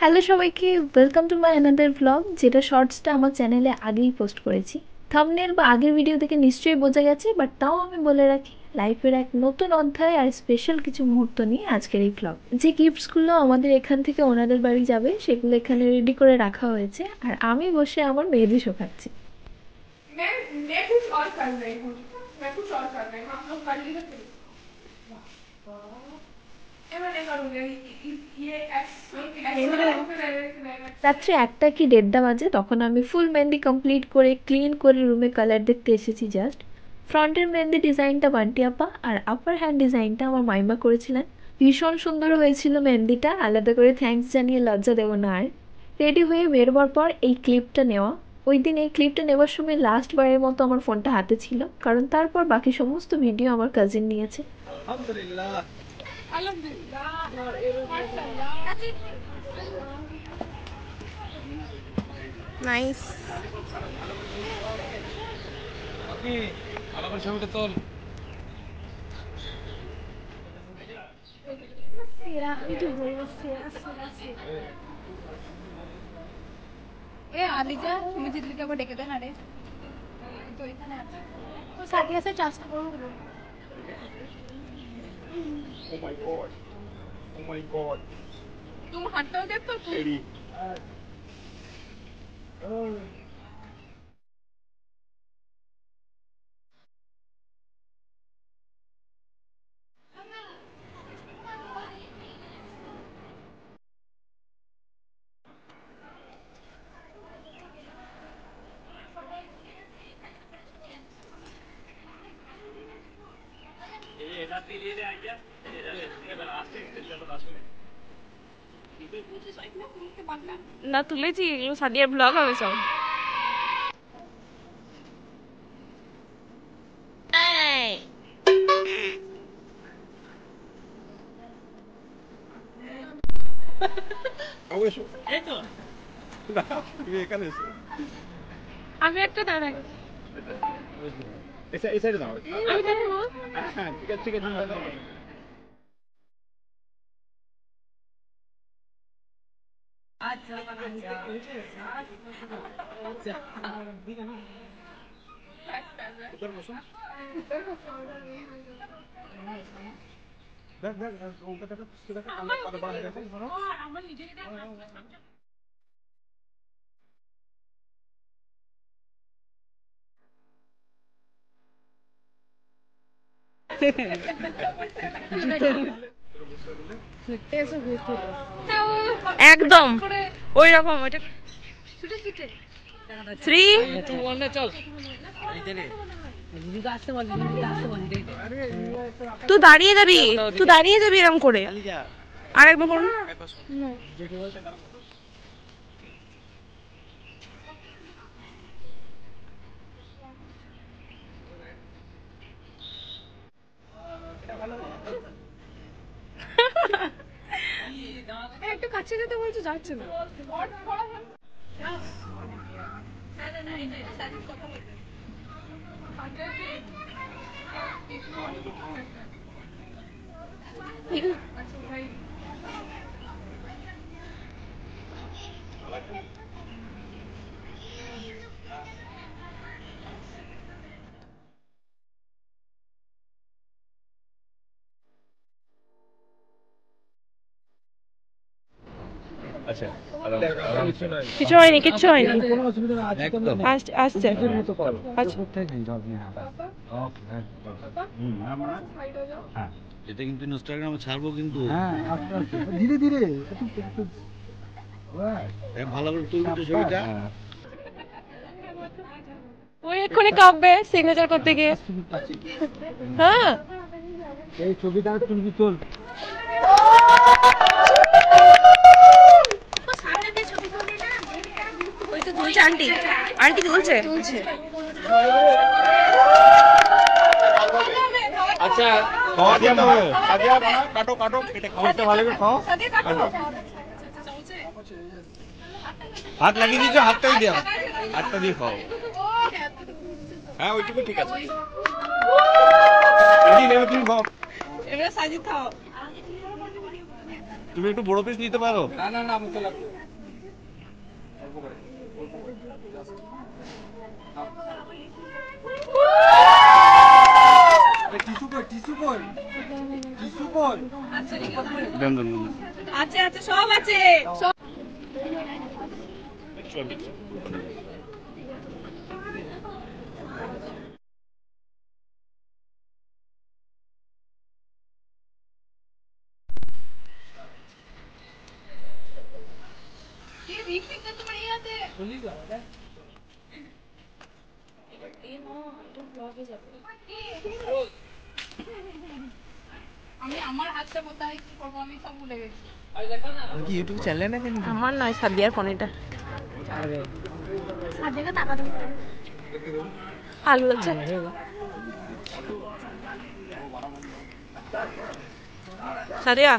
Hello সবাইকে, welcome to my another blog, যেটা শর্টসটা আমার চ্যানেলে আগেই পোস্ট করেছি। থাম্বনেল বা আগের ভিডিও থেকে নিশ্চয়ই বোঝা গেছে, বাট তাও আমি বলে রাখি, লাইফের এক নতুন অধ্যায় আর স্পেশাল কিছু মুহূর্ত নিয়ে আজকের এই ব্লগ। যে গিফটসগুলো আমাদের এখান থেকে ওনাদের বাড়ি যাবে সেগুলো এখানে রেডি করে রাখা হয়েছে, আর আমি বসে আমার মেহেদি শোকাচ্ছি। রাত্রে 1টা কি 1:30 বাজে, তখন আমি ফুল মেহেন্দি কমপ্লিট করে ক্লিন করে রুমে কালার দেখতে এসেছি জাস্ট। ফ্রন্টের মেহেন্দি ডিজাইনটা বান্টি আপা আর আপার হ্যান্ড ডিজাইনটা আমার মাইমা করেছিলেন। ভীষণ সুন্দর হয়েছিল মেহেন্দিটা, আলাদা করে থ্যাঙ্কস জানিয়ে লজ্জা দেবো না আর। রেডি হয়ে বেরোবার পর এই ক্লিপটা নেওয়া। ওই দিন এই ক্লিপটা নেওয়ার সময় লাস্ট বারের মতো আমার ফোনটা হাতে ছিল, কারণ তারপর বাকি সমস্ত ভিডিও আমার কাজিন নিয়েছে। নাইস। ছবিটা তোল। আলিজা তুমি জিতলিকে আবার ডেকে দেন। আরে তো এখানে আছে, ও সাথে আছে, চাষটা করবো। Oh my god. Oh my god. तुम हटोगे तो Eddie. না তুলেছি, এগুলো সাদিয়ার ব্লগ হবে সব। আমি একটা দাঁড়াই, এই সাইডে দাও। আমি দাঁড়াবো। হ্যাঁ ঠিক আছে ঠিক আছে। দেখ দেখ ওটা দেখ দেখ আমার কত বড় হয়ে গেছে। আমার নিজেরই দেখ। একদম ওই রকম। ওইটা 3 2 1 চল। তুই দাঁড়িয়ে যাবি, তুই দাঁড়িয়ে যাবি এরকম করে। আরেকবার করুন। একটু কাছে যেতে বলছো, যাচ্ছে না। কিছু হয়নি, কিচ্ছু হয়নি। আসছে এটা কিন্তু ইনস্টাগ্রামে ছাড়বো কিন্তু। ধীরে ধীরে ভালো করে তুলবি তো ছবিটা। ওই এক্ষুনি কাঁপবে সিগনেচার করতে গিয়ে। হ্যাঁ এই ছবিটা তুলবি চল। ওই তো তুলছে আন্টি, আন্টি তুলছে। আচ্ছা সাদিয়া কাটো কাটো এটা খাওয়াতে ভালো করে খাও। হাত লাগিয়ে দিয়েছো, হাতটাই দাও, হাতটা দিয়ে খাও। হ্যাঁ ওইটুকু ঠিক আছে রেডি নেবে তুমি ভাব এবারে সাজিদ খাও তুমি একটু বড় পিস নিতে পারো না না না আমাকে লাগবে দেন দেন দেন। আছে আছে সব আছে সব ये वीक वीक तो बढ़िया थे আমি আমার হাতটা কোথায় কি করবো আমি সব ভুলে গেছি কি ইউটিউব চ্যানেল না কেন আমার নয় সাদিয়ার ফোন এটা সাদিয়াকে টাকা দেবো আলু আছে সাদিয়া